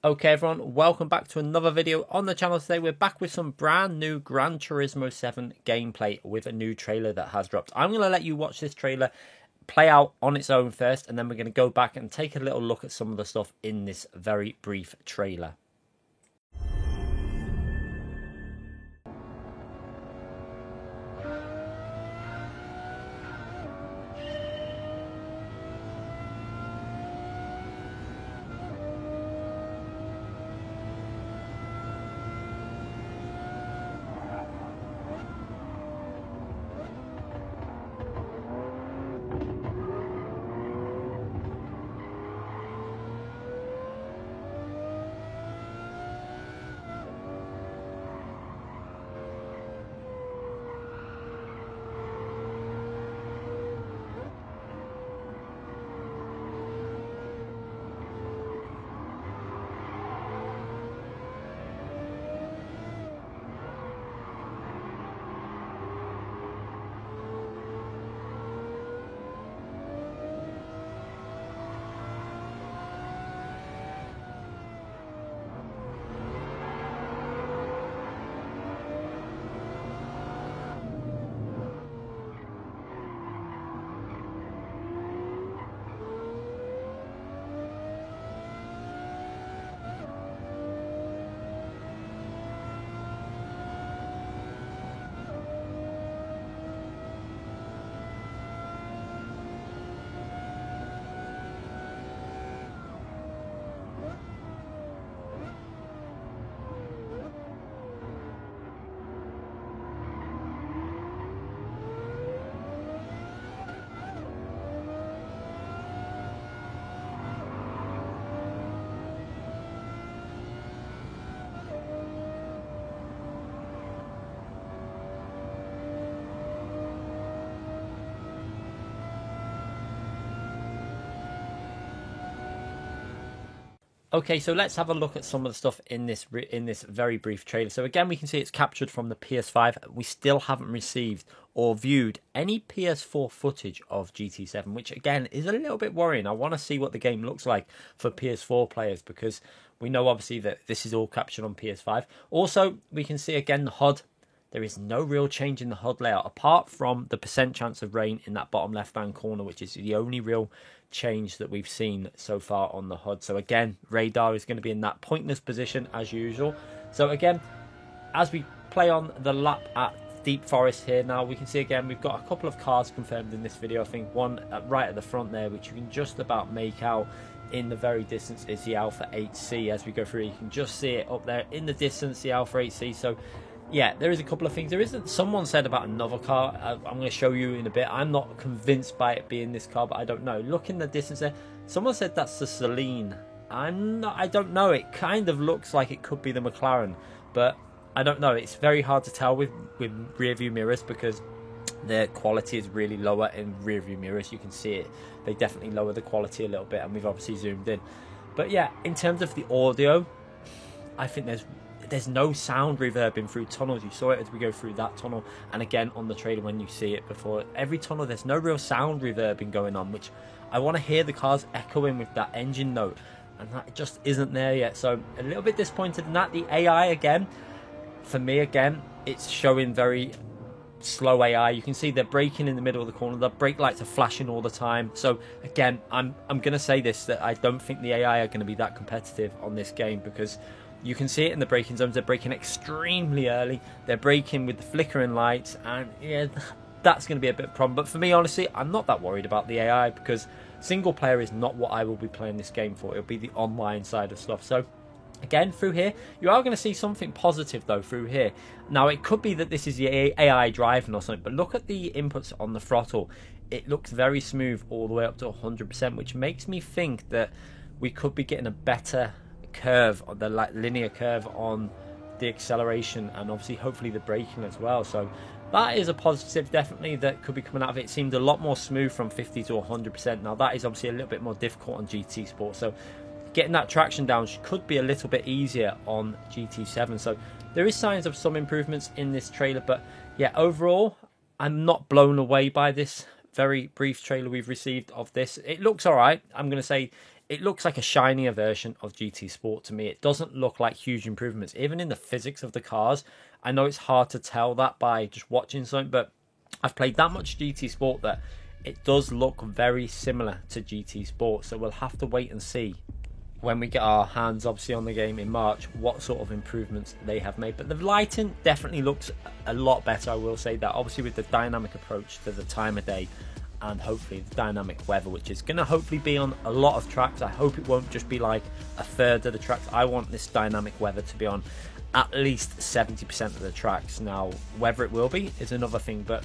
Okay everyone, welcome back to another video on the channel. Today we're back with some brand new Gran Turismo 7 gameplay with a new trailer that has dropped. I'm going to let you watch this trailer play out on its own first, and then we're going to go back and take a little look at some of the stuff in this very brief trailer. Okay, so let's have a look at some of the stuff in this very brief trailer. So again, we can see it's captured from the PS5. We still haven't received or viewed any PS4 footage of GT7, which again is a little bit worrying. I want to see what the game looks like for PS4 players, because we know obviously that this is all captured on PS5. Also, we can see again the HUD. There is no real change in the HUD layout, apart from the percent chance of rain in that bottom left-hand corner, which is the only real change that we've seen so far on the HUD. So again, radar is going to be in that pointless position as usual. So again, as we play on the lap at Deep Forest here now, we can see again we've got a couple of cars confirmed in this video. I think one right at the front there, which you can just about make out in the very distance, is the Alfa 8C. As we go through, you can just see it up there in the distance, the Alfa 8C. So yeah, there is a couple of things. There isn't. Someone said about another car. I'm going to show you in a bit. I'm not convinced by it being this car, but I don't know. Look in the distance there. Someone said that's the Celine. I don't know. It kind of looks like it could be the McLaren, but I don't know. It's very hard to tell with rear view mirrors, because the quality is really lower in rear view mirrors. You can see it. They definitely lower the quality a little bit, and we've obviously zoomed in. But yeah, in terms of the audio, I think there's no sound reverbing through tunnels. You saw it as we go through that tunnel, and again on the trailer when you see it before. Every tunnel, there's no real sound reverbing going on, which I want to hear the cars echoing with that engine note, and that just isn't there yet. So a little bit disappointed in that. The AI, again, for me, again, it's showing very slow AI. You can see they're braking in the middle of the corner. The brake lights are flashing all the time. So again, I'm going to say this, that I don't think the AI are going to be that competitive on this game, because you can see it in the braking zones. They're braking extremely early. They're braking with the flickering lights, and yeah, that's going to be a bit of a problem. But for me, honestly, I'm not that worried about the AI, because single player is not what I will be playing this game for. It'll be the online side of stuff. So again, through here, you are going to see something positive though through here. Now, it could be that this is the AI driving or something, but look at the inputs on the throttle. It looks very smooth all the way up to 100%, which makes me think that we could be getting a better curve, the linear curve on the acceleration, and obviously hopefully the braking as well. So that is a positive definitely that could be coming out of it. It seemed a lot more smooth from 50 to 100%. Now that is obviously a little bit more difficult on GT Sport, so getting that traction down could be a little bit easier on GT7. So there is signs of some improvements in this trailer, but yeah, overall I'm not blown away by this very brief trailer we've received of this. It looks all right. I'm going to say it looks like a shinier version of GT Sport to me. It doesn't look like huge improvements, even in the physics of the cars. I know it's hard to tell that by just watching something, but I've played that much GT Sport that it does look very similar to GT Sport. So we'll have to wait and see when we get our hands obviously on the game in March what sort of improvements they have made. But the lighting definitely looks a lot better, I will say that, obviously with the dynamic approach to the time of day and hopefully the dynamic weather, which is going to hopefully be on a lot of tracks. I hope it won't just be like a third of the tracks. I want this dynamic weather to be on at least 70% of the tracks. Now whether it will be is another thing, but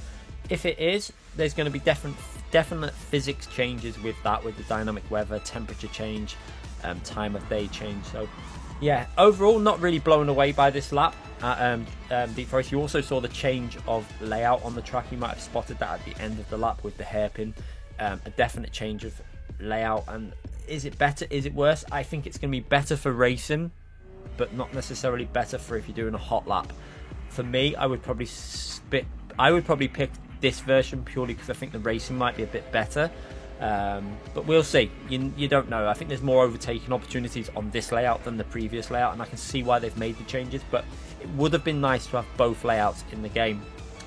if it is, there's going to be definite physics changes with that, with the dynamic weather, temperature change, time of day change. So yeah, overall not really blown away by this lap at Deep Forest. You also saw the change of layout on the track. You might have spotted that at the end of the lap with the hairpin. A definite change of layout. And is it better, is it worse? I think it's going to be better for racing, but not necessarily better for if you're doing a hot lap. For me, I would probably pick this version purely because I think the racing might be a bit better. But we'll see. You don't know. I think there's more overtaking opportunities on this layout than the previous layout, and I can see why they've made the changes, but it would have been nice to have both layouts in the game.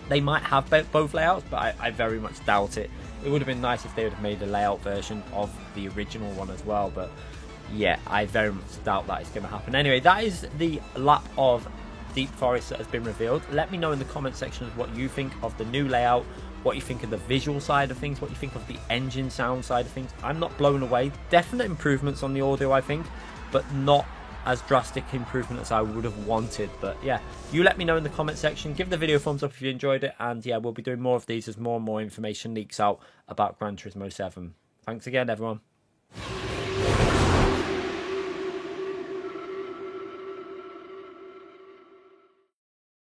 They might have both layouts, but I very much doubt it. It would have been nice if they would have made a layout version of the original one as well, but yeah, I very much doubt that is going to happen. Anyway, that is the lap of Deep Forest that has been revealed. Let me know in the comment section what you think of the new layout, what you think of the visual side of things, what you think of the engine sound side of things. I'm not blown away. Definite improvements on the audio, I think, but not as drastic improvement as I would have wanted. But yeah, you let me know in the comment section. Give the video a thumbs up if you enjoyed it, and yeah, we'll be doing more of these as more and more information leaks out about Gran Turismo 7. Thanks again, everyone.